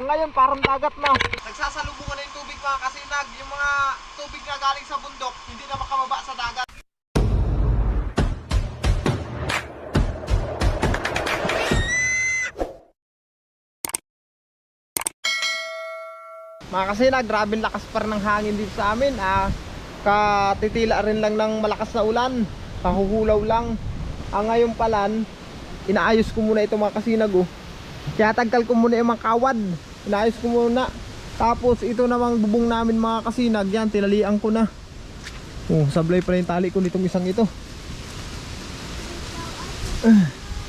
ngayon parang dagat na. Nagsasalubungan na yung tubig mga kasinag. Yung mga tubig na galing sa bundok, hindi na makababa sa dagat. Mga kasinag, grabing lakas pa rin ng hangin dito sa amin. Katitila rin lang ng malakas na ulan. Kahuhulaw lang. Ngayon palan, inaayos ko muna ito mga kasinag. Kaya tagkal ko muna yung mga kawad. Inaayos ko muna. Tapos ito namang bubong namin mga kasinag. Yan, tinalian ko na. Sablay pa rin yung tali ko nitong isang ito.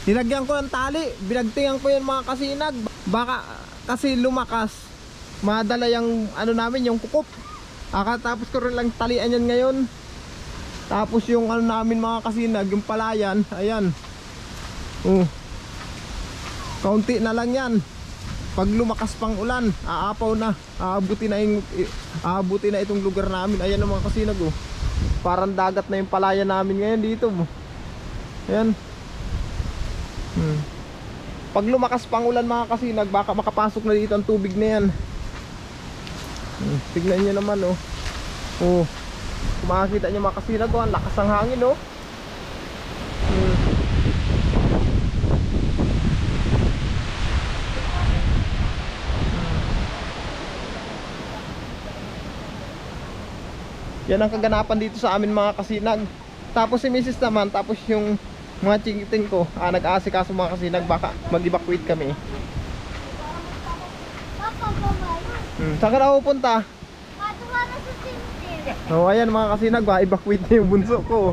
Nilagyan ko ng tali. Binagtingan ko yan mga kasinag. Baka kasi lumakas, madala yung ano namin, yung kukup. Tapos ko rin lang talian yan ngayon. Tapos yung ano namin mga kasinag, yung palayan, ayan. Kaunti na lang yan. Pag lumakas pang ulan, aapaw na. Aabuti na itong lugar namin. Ayan ang mga kasinag. Parang dagat na yung palayan namin ngayon dito. Ayan. Pag lumakas pang ulan mga kasinag, baka makapasok na dito ang tubig na yan. Tignan nyo naman kung makikita nyo mga kasinag, ang lakas ng hangin Yan ang kaganapan dito sa amin mga kasinag. Tapos si Mrs. naman, tapos yung mga chikiting ko, nag-aasikaso mga kasinag, baka mag-evacuate kami. Saan ka na pupunta? Ayan mga kasinag, evacuate na yung bunso ko.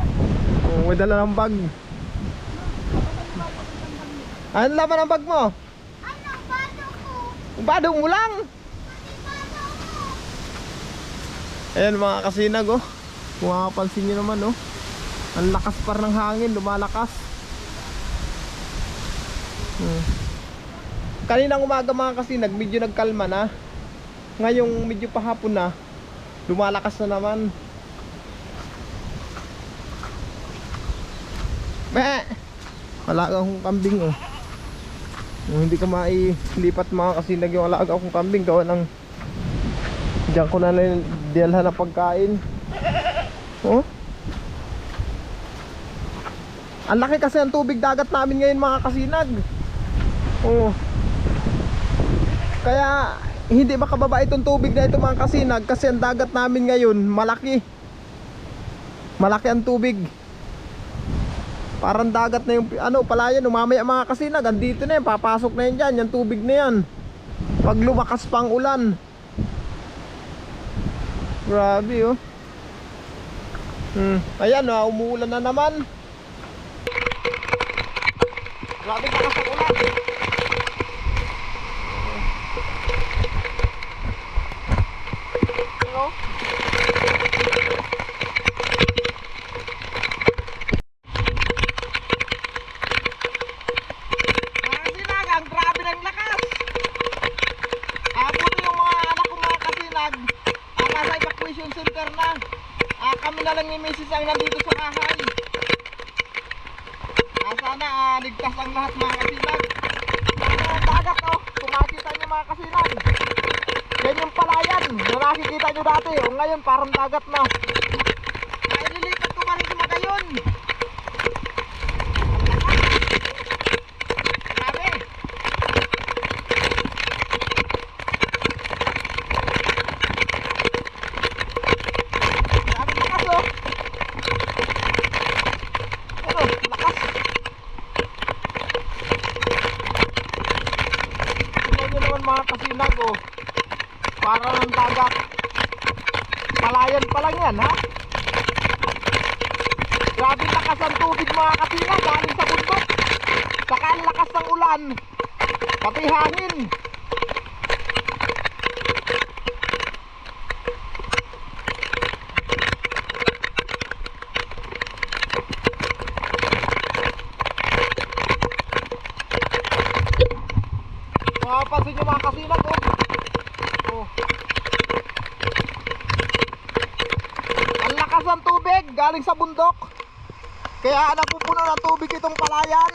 May dala ng bag. Ano laman ang bag mo? Ang badong mo lang. Ayan mga kasinag kung makapansin nyo naman ang lakas pa ng hangin, lumalakas. Kaninang umaga mga kasinag, medyo nagkalma na. Ngayong medyo pahapon na, lumalakas na naman. Alaga akong kambing hindi ka mailipat mga kasinag yung alaga akong kambing. Gawa ng diyan ko na lang dialhan ng pagkain. Ang laki kasi ang tubig dagat namin ngayon mga kasinag. Kaya hindi makababa itong tubig na ito mga kasinag, kasi ang dagat namin ngayon malaki. Malaki ang tubig. Parang dagat na yung palayan. Mamaya mga kasinag, andito na yan, papasok na yan dyan, yung tubig na yan. Pag lumakas pang ulan. Grabe Ayan umuulan na naman. Grabe lakas ang ulan. Center na. Kami na lang ni Mrs. ang nandito sa bahay. Sana ligtas ang lahat mga kasinag. Ang dagat kung makikita nyo mga kasinag, yan yung palayan na nakikita nyo dati. Ngayon parang dagat na. Nililipat ko man yung magayon. Mga kasinag para ng dagat. Palayan pa lang yan Grabe lakas ang tubig mga kasinag galing sa bundok. Saka ang lakas ng ulan, pati hangin. Mapapansin nyo mga kasinag ang lakas ng tubig galing sa bundok. Kaya napupuno ng tubig itong palayan.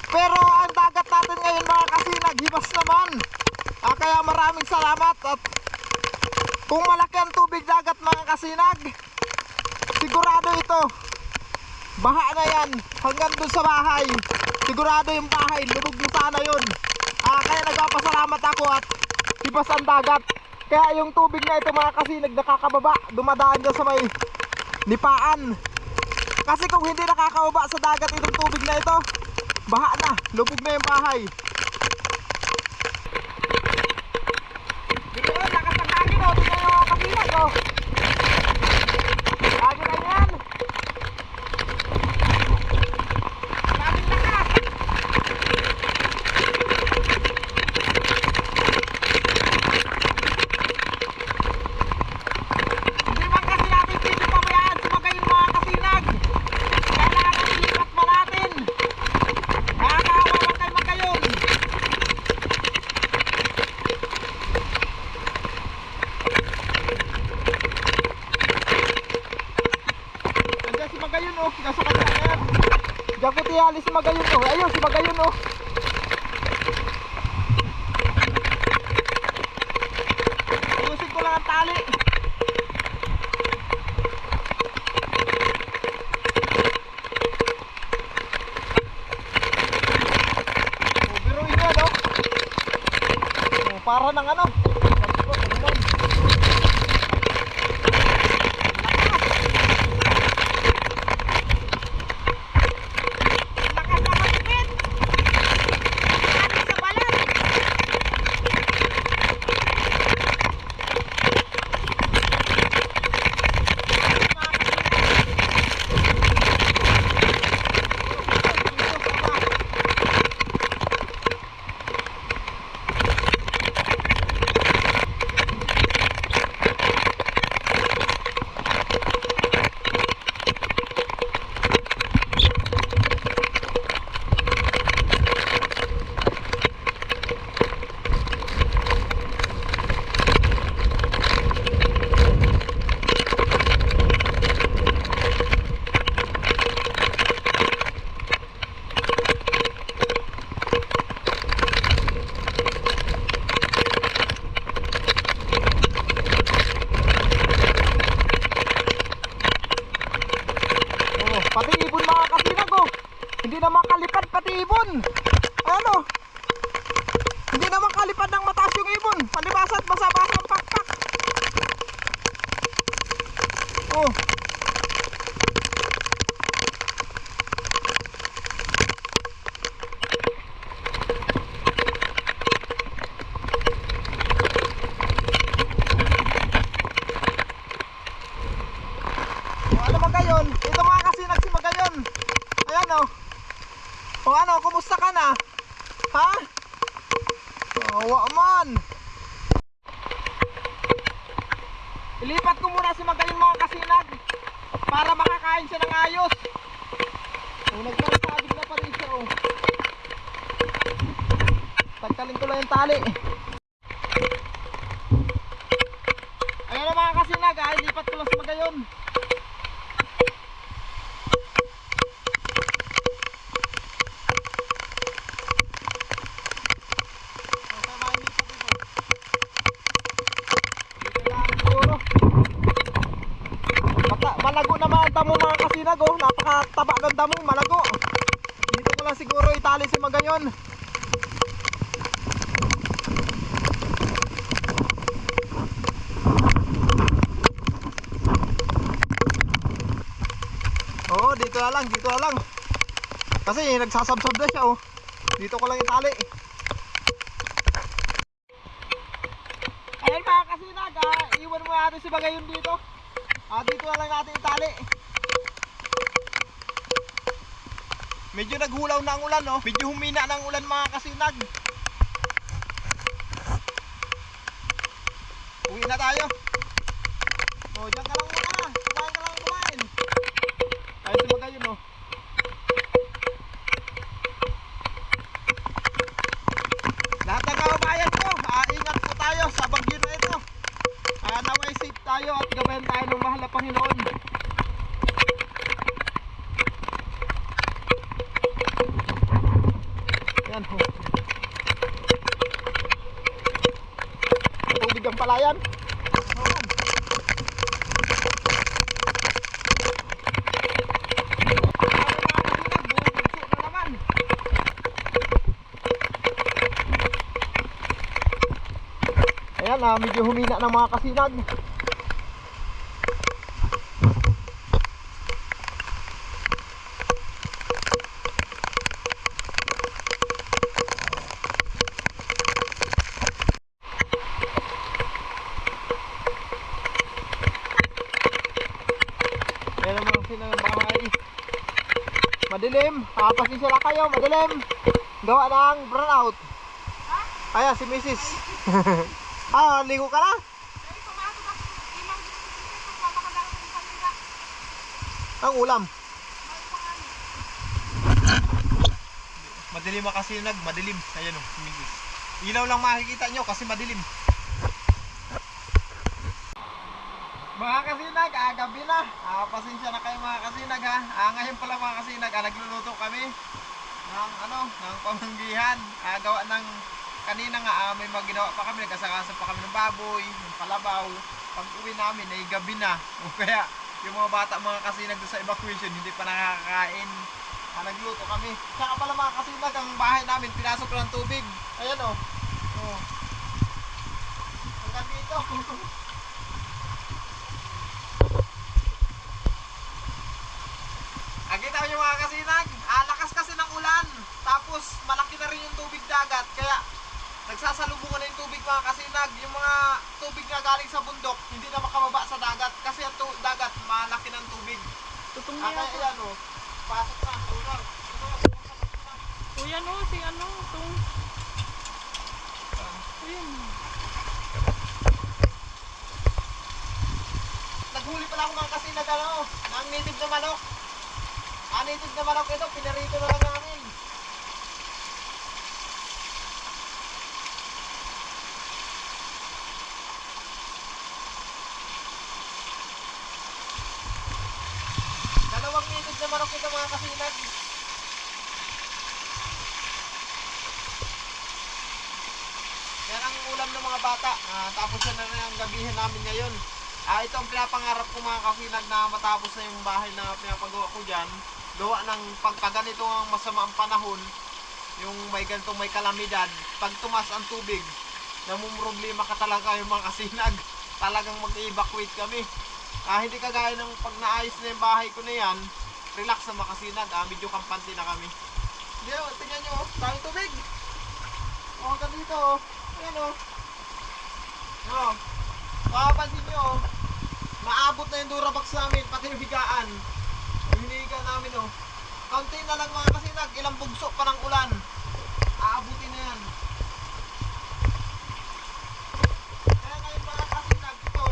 Pero ang dagat natin ngayon mga kasinag, hibas naman. Kaya maraming salamat. At kung malaki ang tubig dagat mga kasinag, sigurado ito, baha na yan hanggang dun sa bahay. Sigurado yung bahay, lubog na sana yun. Kaya nagpapasalamat ako at ibas ang dagat. Kaya yung tubig na ito mga kasinag nakakababa, dumadaan dyan sa may nipaan. Kasi kung hindi nakakababa sa dagat itong tubig na ito, baha na, lubog na yung bahay. Dito yun, lakas ng hangin o, dito yung kasinag o. Hangin na yan. Daming lakas. Hindi man kasi natin dito pabayaan sumagayin mga kasinag. Kailangan ilipat mo natin. Nakakawa lang kayo magayon. Andiyan si Magayon oh, nasa kanya yan. Diyan ko tiyali si Magayon oh. Ayun si Magayon oh. Ayusin ko lang ang tali. Biruin yan oh. Para ng ano. Lakas na magpit. Ano sa balat? Oh, pati ibon mga kasinag oh. Hindi na makalipad pati ibon. Ano? Hindi na makalipad ng mataas yung ibon. Palibasa at basa-basa ang pakpak. Oh. Ano Magayon? Ito mga kasinag si Magayon. Ayan oh. O ano, kumusta ka na? Ha? Awa man. Ilipat ko muna si Magayon mga kasinag para makakain siya ng ayos. O nagpapasabig na pa rin siya oh. Tagtalin ko lang yung tali. Ayan na mga kasinag, ilipat ko lang si Magayon. Malago naman ang damo mga kasinag oh. Napakataba ng damo, malago. Dito ko lang siguro itali si Magayon. Oo, dito na lang, dito na lang. Kasi nagsasabsab na siya oh. Dito ko lang itali. Ayun mga kasinag, iwan mo natin si Magayon dito. Dito na lang natin itali. Medyo naghulaw na ang ulan no. Medyo humina na ang ulan mga kasinag. Uwi na tayo. O, dyan ka lang muna. Kumain ka lang kumain. Tayo si Magayon no. Lahat ng kababayan ko, ingat po tayo sa bagyo na ito. Naway safe tayo at gabayan tayo ng mahal na Panginoon. Yan ho. pala yan. Ayan, medyo humina ng mga kasinag. Ayan ang mga kasinag ng bahay. Madilim, pasensya na kayo, madilim. Gawa ng brownout. Ayan, si Mrs. Ligo ka na? Ang ulam. Madilim ang kasinag, madilim. Ayan o, si Mrs. Ilaw lang makikita nyo kasi madilim. Mga kasinag, gabi na. Pasensya na kayo mga kasinag ha. Ngayon pala mga kasinag, nagluluto kami ng pamanggihan. Gawa ng kanina nga may maginawa pa kami, nagkasakasa pa kami ng baboy, ng palabaw. Pag uwi namin ay gabi na. O kaya yung mga bata mga kasinag doon sa evacuation hindi pa nakakakain. Nagluto kami. Saka pala mga kasinag, ang bahay namin pinasok ng tubig. Ayan o. Hanggang dito. Kita nyo mga kasinag, lakas kasi ng ulan. Tapos malaki na rin yung tubig dagat. Kaya nagsasalubungan na yung tubig mga kasinag. Yung mga tubig na galing sa bundok hindi na makababa sa dagat. Kasi ang dagat malaki ng tubig. Kaya yan o, pasok na. O yan o, si ano, itong... Ayan. Naghuli pala ako mga kasinag ng native na manok. Native na manok ito, pinarito na lang namin. Dalawang native na manok ito mga kasinag. Yan ang ulam ng mga bata. Tapos yan na rin ang gabihin namin ngayon. Ito ang pinapangarap ko mga kasinag na matapos na yung bahay na pinapagawa ko dyan. Gawa ng pagkaganito ang masamaang panahon, yung may ganitong may kalamidad, pag tumas ang tubig, namumroblema ka talaga yung mga kasinag. Talagang mag-evacuate kami. Hindi kagaya ng pag naayos na yung bahay ko na yan, relax na mga kasinag. Medyo kampante na kami. Tingnan nyo, daming tubig. Hanggang dito. Ayan o. Makapansin nyo, maabot na yung Durabox namin, pati yung higaan. Yung hinihiga namin kaunti na lang mga kasinag, ilang bugso pa ng ulan. Aabutin na yan. Kaya ngayon mga kasinag, ito,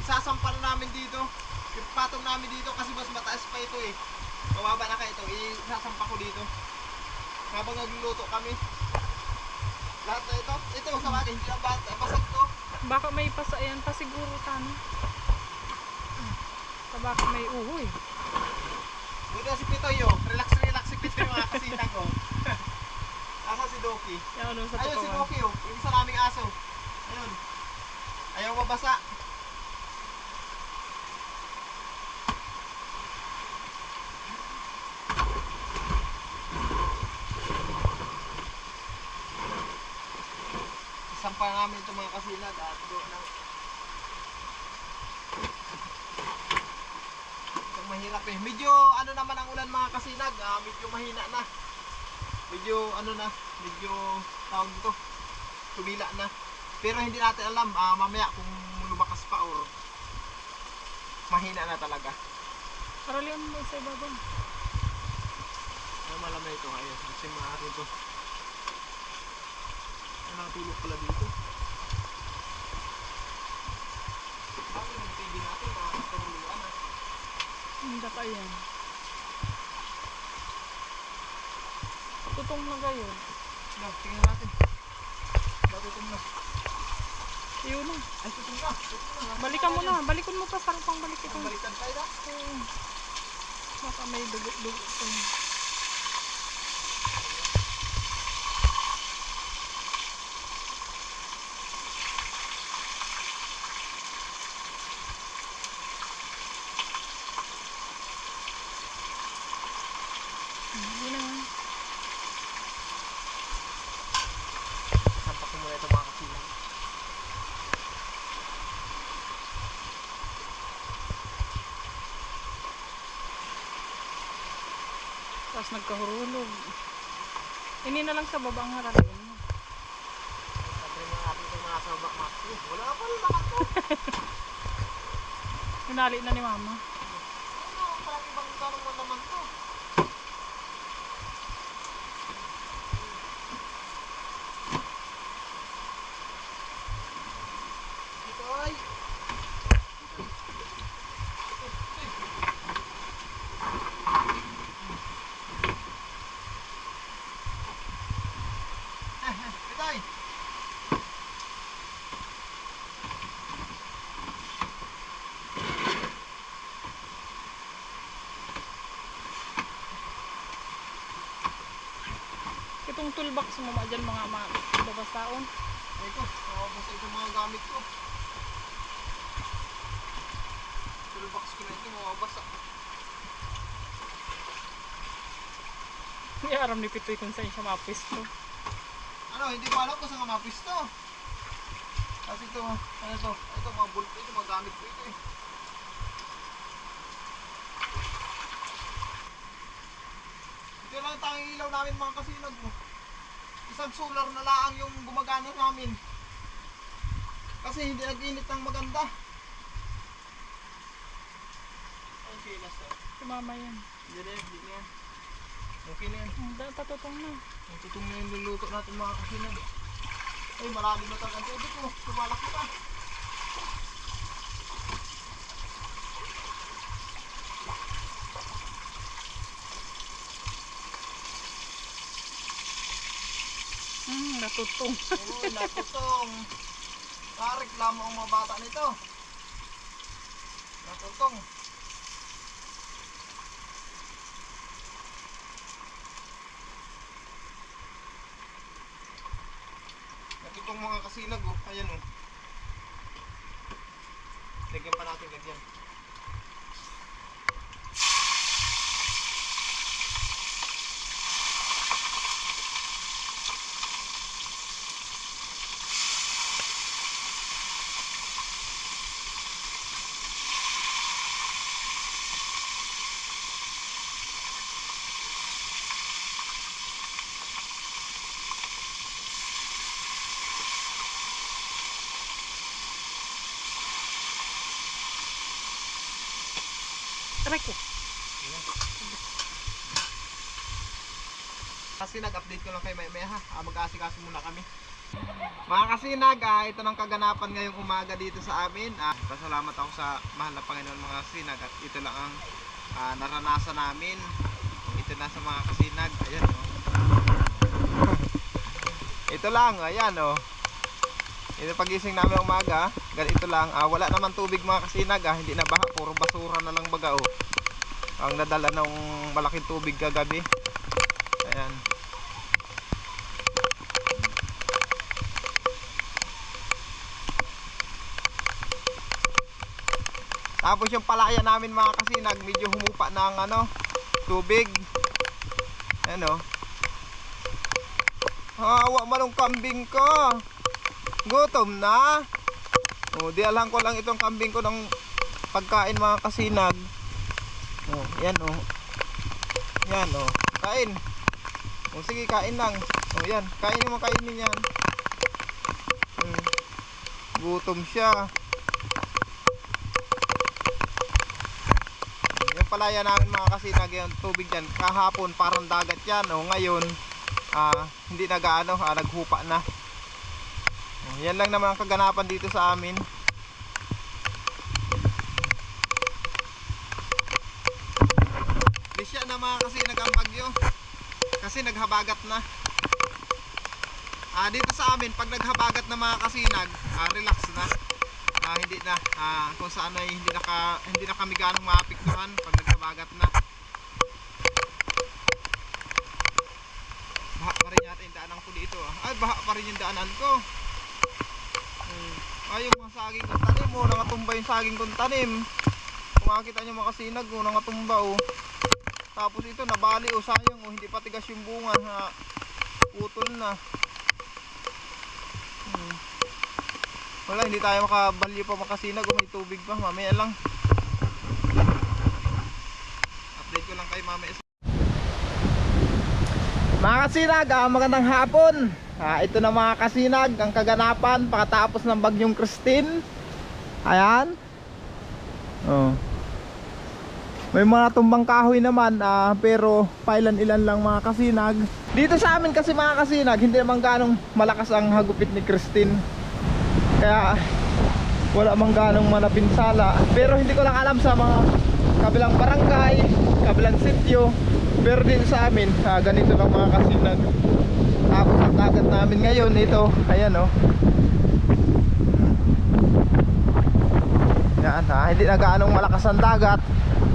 isasampal namin dito. Ipatong namin dito kasi mas mataas pa ito eh. Mababa na kayo ito, isasampa ko dito. Habang nagluluto kami. Lahat na ito sa bagay, hindi lang basag to. Baka may pasayan pa siguro tani. Baka may uhoy. Dito si Pitoy relax si Pitoy mga kasinag Asa si Doki? Yan sa Ayun si tukawan. Doki yung isa naming aso. Ayun. Ayaw mabasa. Sampal namin ito mga kasinag at doon na. Itong mahirap eh. Medyo ano naman ang ulan mga kasinag, medyo mahina na. Medyo medyo tawag dito, tumila na. Pero hindi natin alam mamaya kung lumakas pa or mahina na talaga. Karalian mo sa ibabaw. Ay malam na ito, ayun. Kasi maaari ito. Nakatulog pala dito. Bakit yung TV natin nakatuluan Hindi ka yan. Tutong na gayon. Tingnan natin. Tutong na. Yun na. Ay, tutong na. Balikan mo na. Balikon mo pa. Sarang pang balik ito. Balikan tayo na. Baka may dugo-dugo. Tapos nagkahurulog. Ini na lang sa baba ang harapin mo. Sabi mga natin itong mga sa bak Max. Wala pa rin naman to. Hinali na ni mama. Ano, parang ibang tanong mo naman to. Dito ay. Dito ay. Itong toolbox mo ma dyan mga babasaon. Ay ko, basta itong mga gamit ko. Toolbox ko na ito, mababasa. Hindi aram ni Pitoy kung saan siya mapisto. Ano, hindi ko alam kung saan nga mapis to. Kasi ito, ano to? Ito, mga bulto ito, mga gamit ko ito eh. Ito lang ang tanging ilaw namin mga kasinag mo. Isang solar na laang yung gumagana namin. Kasi hindi nag-init ng maganda. Ang silas to. Si mama yan. Hindi na yan, hindi na yan. Okay na yan. Patutong na. Ang tutong na yung luluto natin mga kasinag. Ay, marami na talagang tubig ko. Tumalaki pa. Natutong. Oo, natutong. Reklamo ang mga bata nito. Natutong. Natutong mga kasinag oh. Ayan oh. Lagyan pa natin lagyan. Aray ko. Kasinag, update ko lang kay Maya ha. Mag-aasikaso muna kami. Mga kasinag, ito ng kaganapan ngayong umaga dito sa amin. Pasalamat ako sa mahal na Panginoon mga kasinag. At ito lang ang naranasan namin. Ito na sa mga kasinag. Ayan o. Ito lang, ayan o. Ito pagising namin umaga. Ganito lang. Wala naman tubig mga kasinag. Hindi na baha. Puro basura na lang baga o. Ang nadala ng malaking tubig kagabi. Ayan. Tapos yung palaya namin mga kasinag, medyo humupa ng tubig. Ano? Hawa manong kambing ko. Gutom na. Di alam ko lang itong kambing ko ng pagkain mga kasinag. Yan Yan kain. Sige, kain lang. Yan, kainin mo, kainin yan. Gutom siya. Yung palaya namin mga kasinag, yung tubig dyan kahapon parang dagat yan. Ngayon hindi na gaano, naghupa na. Yan lang naman ang kaganapan dito sa amin. Bisya na mga kasinag ang bagyo. Kasi naghabagat na. Dito sa amin pag naghabagat na mga kasinag, relax na. Hindi na kung saan ay hindi na kami ganong maapektuhan pag naghabagat na. Baha pa rin yata yung daanan ko dito. Ay, baha pa rin yung daanan ko. Yung mga saging kong tanim, nangatumba yung saging kong tanim. Kung makikita nyo mga kasinag, nangatumba Tapos ito nabali sayang hindi pa tigas yung bunga, putol na. Wala, hindi tayo makabalyo pa makasinag kung may tubig pa. Mamaya lang. Update ko lang kay mamaya. Mga kasinag, magandang hapon. Ito na mga kasinag, ang kaganapan pagkatapos ng bagyong Christine. Ayan. Oh. May mga tumbang kahoy naman, pero pailan-ilan lang mga kasinag. Dito sa amin kasi mga kasinag, hindi naman ganong malakas ang hagupit ni Christine. Kaya wala mang ganong manapinsala. Pero hindi ko lang alam sa mga kabilang barangay, kabilang sityo. Pero dito sa amin, ganito lang mga kasinag. Tapos ang dagat namin ngayon, ito, ayan oh. Yan hindi na gaanong malakas ang dagat.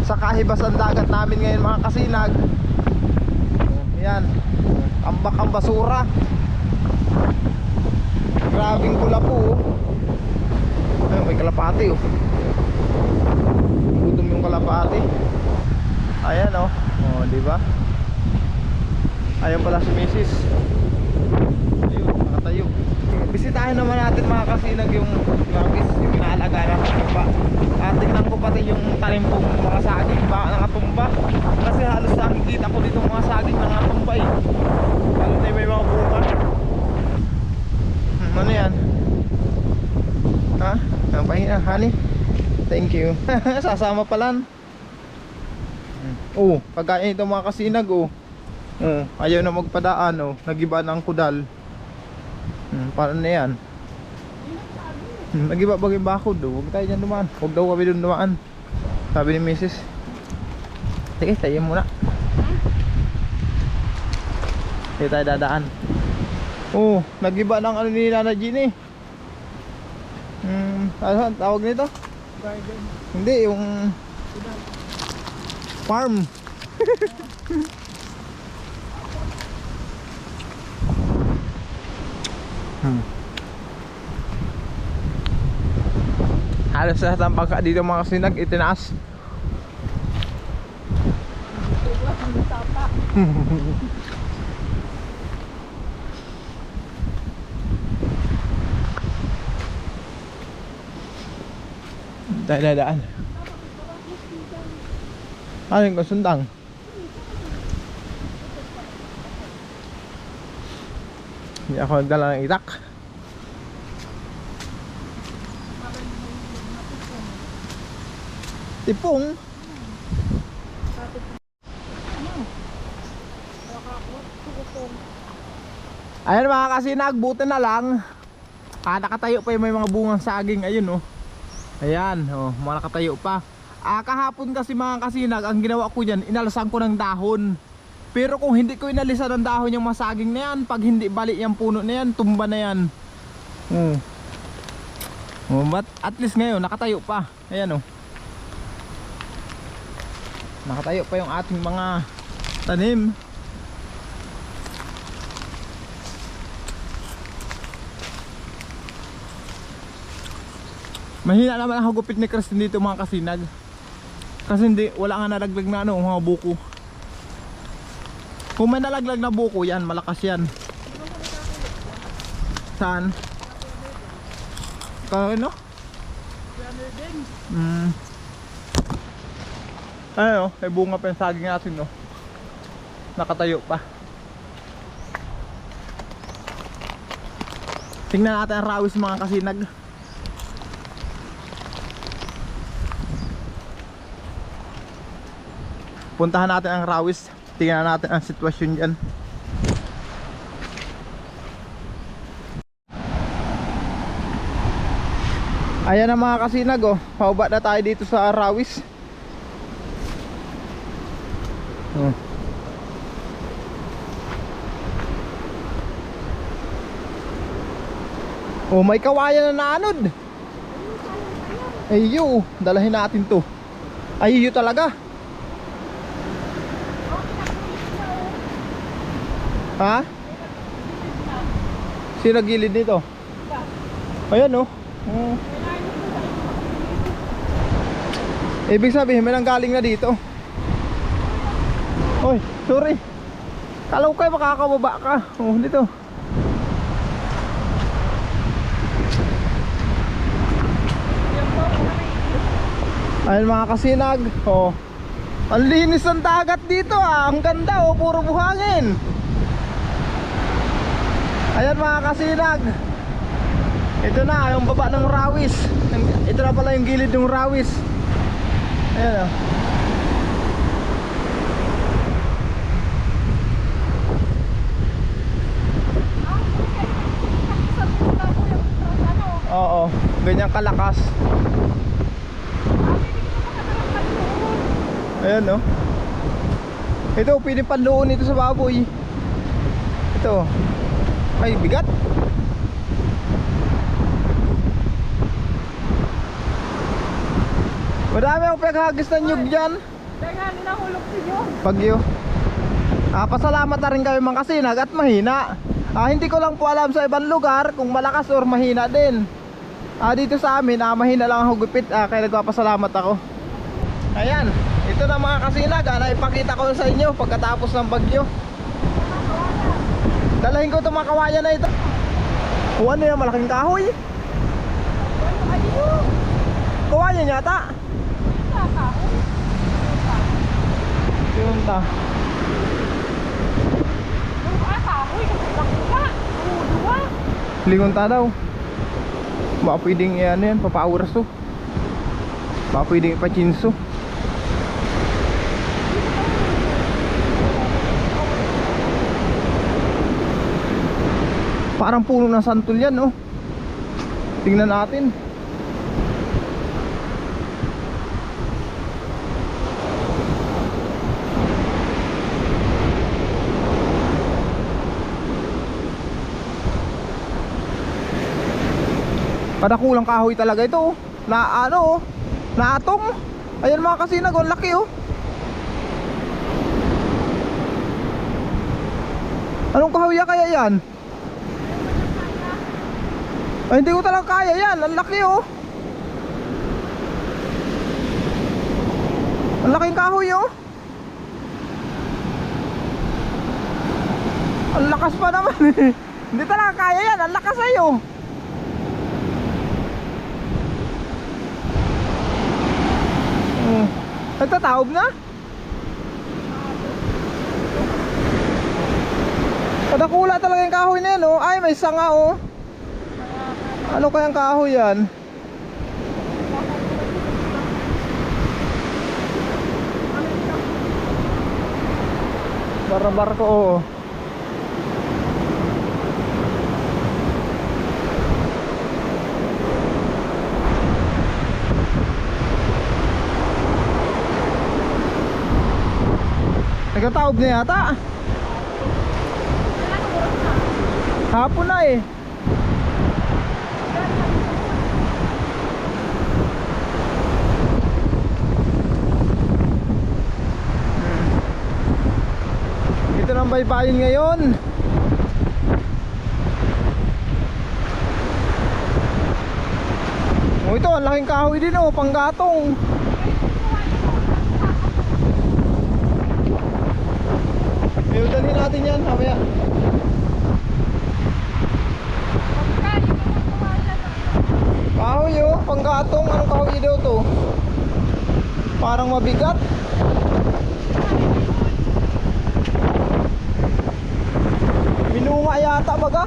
Sa kahibas ang dagat namin ngayon mga kasinag. Yan, ambak ang basura. Grabing pula po. Ayun, may kalapati oh. Gutom yung kalapati. Ayan oh. Oh, di ba? Ayun pala si Mrs. Ayun, nakatayo. Bisitahin naman natin mga kasinag yung langis, yung inaalagaan ng tumba. Tingnan ko pati yung tanim kong mga saging baka nangatumba. Kasi halos nakikita ko dito mga saging nangatumba eh. Lalo na may mga bunga. Ano yan? Ha? Ang pahinga, honey? Thank you. Sasama pala. Oh, pagkain ito mga kasinag oh. Oh, ayaw na magpadaan oh. Nagiba ng kudal. Paano na yan? Nagiba bagay bakod oh. Huwag tayo dyan dumaan. Huwag daw kami dun dumaan. Sabi ni Mrs. Sige, tayo muna. Sige tayo dadaan. Oh, nagiba ng ano ni Nana Jean eh. Ano tawag nito? Garden. Hindi, yung farm. Halos lahat ng pagka dito mga kasinag itinaas. Dadaan. Ano yung sundang? Hindi ako nagdala ng itak. Tipong. Ayan mga kasinag, buti na lang. Nakatayo pa yung may mga bungang saging. Ayun oh. Ayan oh, mga nakatayo pa. Kahapon kasi mga kasinag, ang ginawa ko dyan, inalasan ko ng dahon. Pero kung hindi ko inalisan ng dahon yung masaging na yan, pag hindi balik yung puno na yan, tumba na yan. But at least ngayon, nakatayo pa. Ayan oh. Nakatayo pa yung ating mga tanim. Mahina naman ang hagupit ni Christine dito mga kasinag. Kasi hindi, wala nga nalaglag na ano, mga buko. Kung may nalaglag na buko yan, malakas yan. Saan? Ano? Ano, may bunga pa yung saging natin no. Nakatayo pa. Tingnan natin ang rawis mga kasinag. Puntahan natin ang rawis. Tingnan natin ang sitwasyon dyan. Ayan na mga kasinag oh. Pauba na tayo dito sa rawis. Oh, may kawayan na naanod. Ayyo, dalahin natin to. Ayyo talaga. Ha? Sino gilid nito? Ayan oh. Ibig sabihin may nang galing na dito. Oy, sorry. Kala ko kayo makakababa ka. Oh, dito. Ayun mga kasinag. Oh. Ang linis ng dagat dito ah. Ang ganda oh, puro buhangin. Ayan mga kasinag. Ito na yung baba ng rawis. Ito na pala yung gilid ng rawis. Ayan o. Oo, ganyan kalakas. Ayan o. Ito, pwede panluon ito sa baboy. Ito. Ay, bigat. Madami akong paghagis ng nyug dyan. Dahil nahulog ninyo. Bagyo. Pasalamat na rin kayo mga kasinag at mahina. Hindi ko lang po alam sa ibang lugar kung malakas or mahina din. Dito sa amin, mahina lang ang hugupit, kaya nagpapasalamat ako. Ayan, ito na mga kasinag, naipakita ko sa inyo pagkatapos ng bagyo. Dalahin ko itong mga kawayan na ito. O ano yan, malaking kahoy? Kawayan yata. Yun ta. Lingon ta daw. Baka pwedeng ano yan, papauras to. Baka pwedeng ipachinso. Parang puno ng santol yan, oh. Tingnan natin. Padakulang kahoy talaga ito, oh. Na ano, oh. Naatong. Ayan mga kasinag, oh, laki, oh. Anong kahoy kaya yan? Ay, hindi ko talaga kaya yan. Ang laki, oh. Ang laking kahoy, oh. Ang lakas pa naman, eh. Hindi talaga kaya yan. Ang lakas sa'yo. Nagtataob na? Padakula talaga yung kahoy na yan, oh. Ay, may sanga, oh. Ano kayang kahoy yan? Barko, oh. Nagkataob na yata. Hapon na eh. Ito nang baybayin ngayon. Oh, ito ang laking kahoy din, oh, panggatong. Dalhin natin yan, mamaya. Kahoy, oh, panggatong. Anong kahoy daw to? Parang mabigat. Minunga yata baga.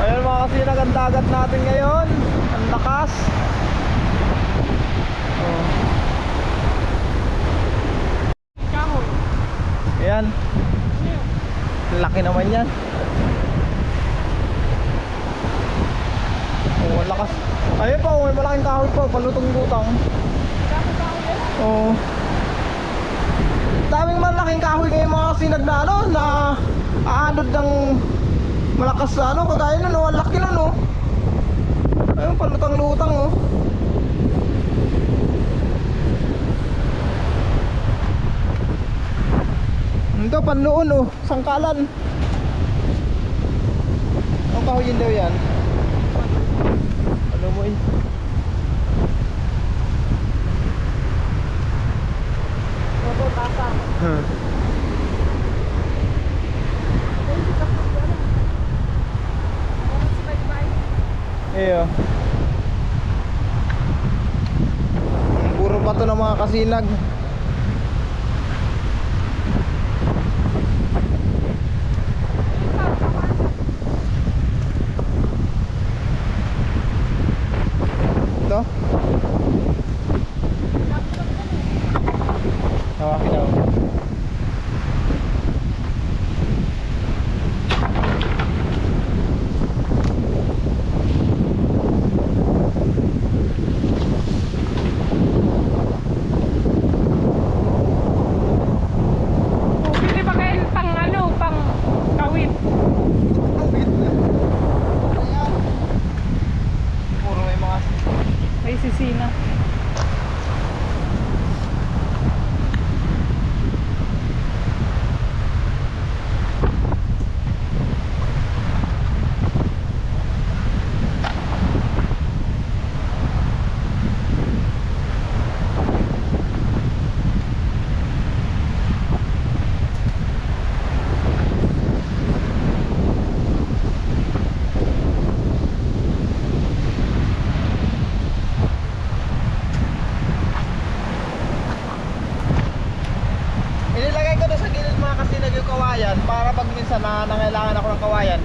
Ayan mga kasinag, ang dagat natin ngayon. Ang lakas. Kahoy. Ayan. Laki naman yan. Oh, ang lakas. Ayun pa, may malaking kahoy pa, palutong-lutang. Oh. Daming malaking kahoy ngayon mga kasinag na ano, na aanod ng malakas na ano, kagaya nun, oh, ang laki nun, oh. Ayun, palutang-lutang, oh. Ito, panloon, oh, sangkalan. Ang kahoyin daw yan. Ano mo eh. Tata. Iyo. Puro bato ng mga kasinag.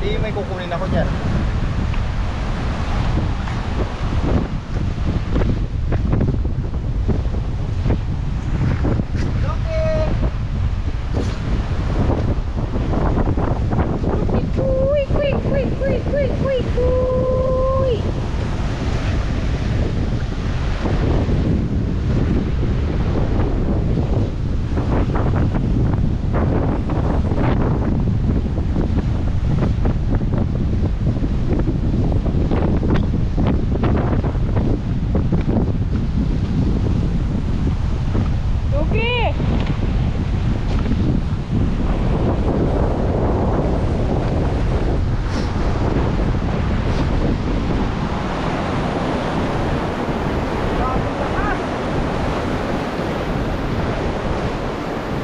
Hindi may kukunin ako dyan. Uy, uy, uy, uy, uy, uy, uy. Okay.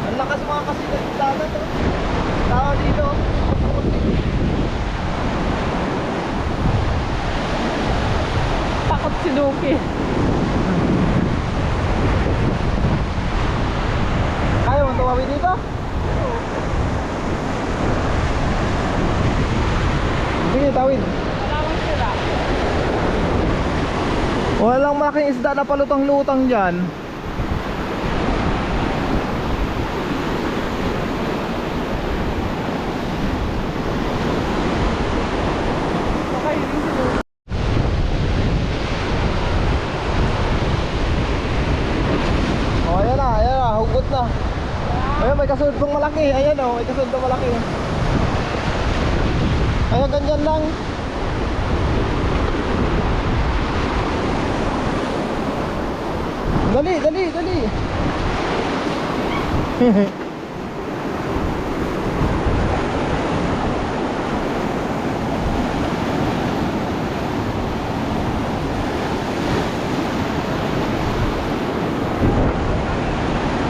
Ang lakas mga kasilag sa dagat. Oh. Tao dito. Takot si Duki. Kaya mo tumawid dito? Sige, tawid. Wala lang sila. Walang malaking isda na palutang-lutang dyan. Okay, yun si Duki. Oh, ayan na, hugot na. Ayan, may kasunod pang malaki. Ayan oh, may kasunod pang malaki. Ayan, ganyan lang. Dali, dali, dali.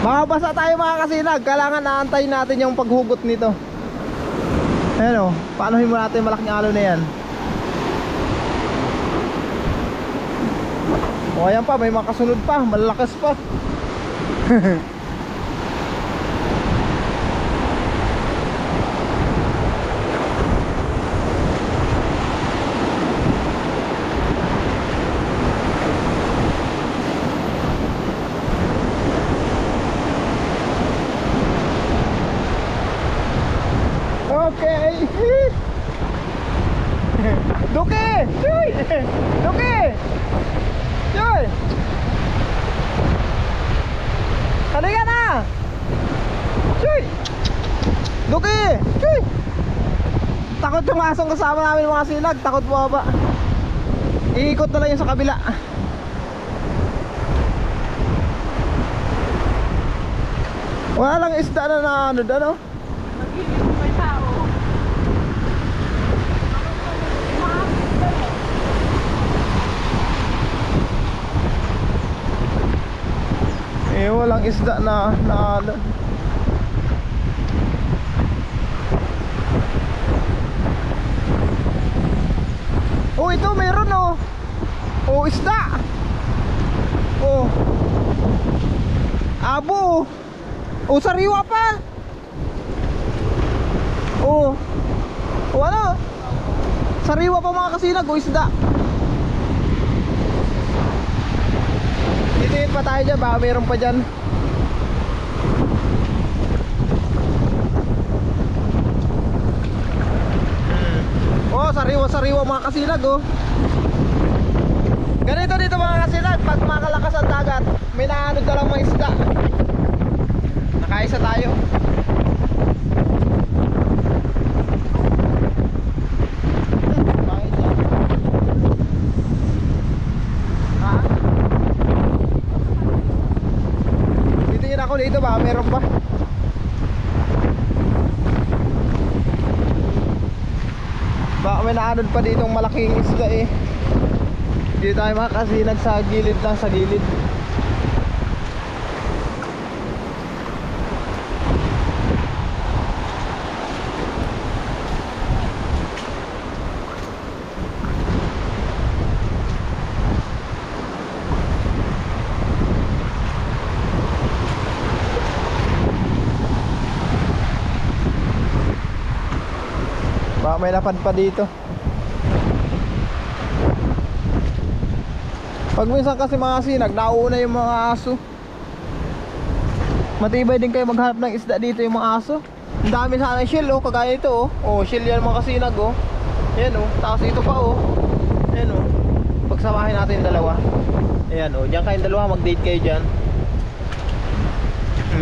Makabasa tayo mga kasinag. Kailangan naantayin natin yung paghugot nito. Ayan o, paanohin mo natin malaking alo na yan. O ayan pa, may makasunod pa, malalakas pa. Okay. Duki! Joy! Duki! Joy! Halika na! Joy! Duki! Joy! Takot yung asong kasama namin mga silag. Takot bumaba. Iikot na lang yung sa kabila. Wala lang isda na ano doon, oh. Nagiging may tao. Walang isda na ano. Oh, ito meron oh. Oh, isda. Oh. Abo. Oh, sariwa pa. Oh. Oh, ano? Sariwa pa mga kasinag, oh, isda. Titingin pa tayo dyan, baka meron pa dyan. Oh, sariwa-sariwa mga kasinag, oh. Ganito dito mga kasinag, pag makalakas ang dagat, may naanod na lang mga isda. Nakaisa tayo. Bakit yan? Ha? Titingin ako dito, baka meron pa. Baka may naanod pa ditong malaking isda eh. Hindi tayo makasinag sa gilid lang, sa gilid. Baka Baka may lapad pa dito. Pag minsan kasi mga sinag, nauuna yung mga aso. Matibay din kayo maghanap ng isda dito yung mga aso. Ang dami sana yung shell oh, kagaya ito oh. Oh, shell yan mga kasinag oh. Ayan oh, tapos ito pa oh. Ayan oh. Pagsamahin natin yung dalawa. Ayan oh, diyan kayong dalawa, mag-date kayo dyan.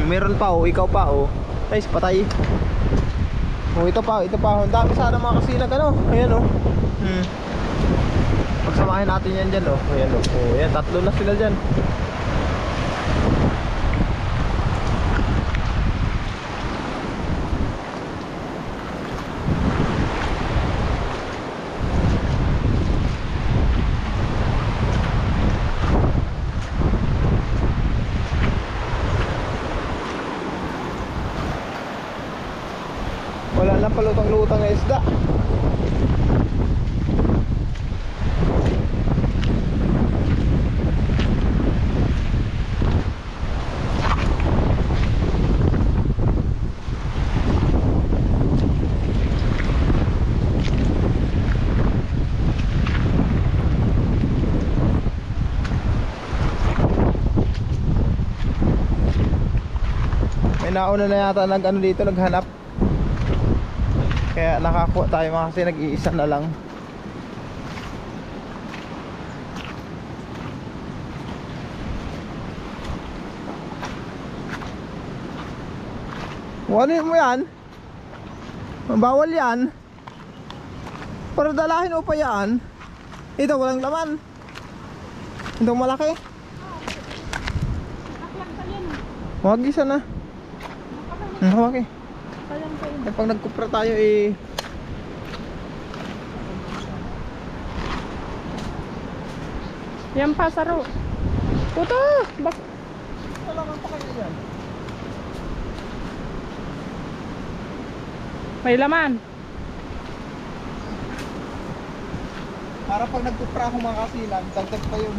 Meron pa oh, ikaw pa oh. Guys, patay. Oh, ito pa. Ang dami sana mga kasinag ano. Ayan oh. Pagsamahin natin yan dyan oh. Ayan oh. Oh, ayan, tatlo na sila dyan. Wala lang palutang-lutang na isda. May nauna na yata nag-ano dito, naghanap. Kaya nakakuha tayo mga kasi nag-iisa na lang. Wala mo yan. Bawal yan. Para dalahin mo pa yan. Ito walang laman. Itong malaki. Huwag isa na. Huwag eh. Pag nagkupra tayo eh. Yan pa, saro. Tuto! Bak Wala kang pakaya dyan. May laman. Para pag nagkupra ako mga kasilan, dagdag pa yun.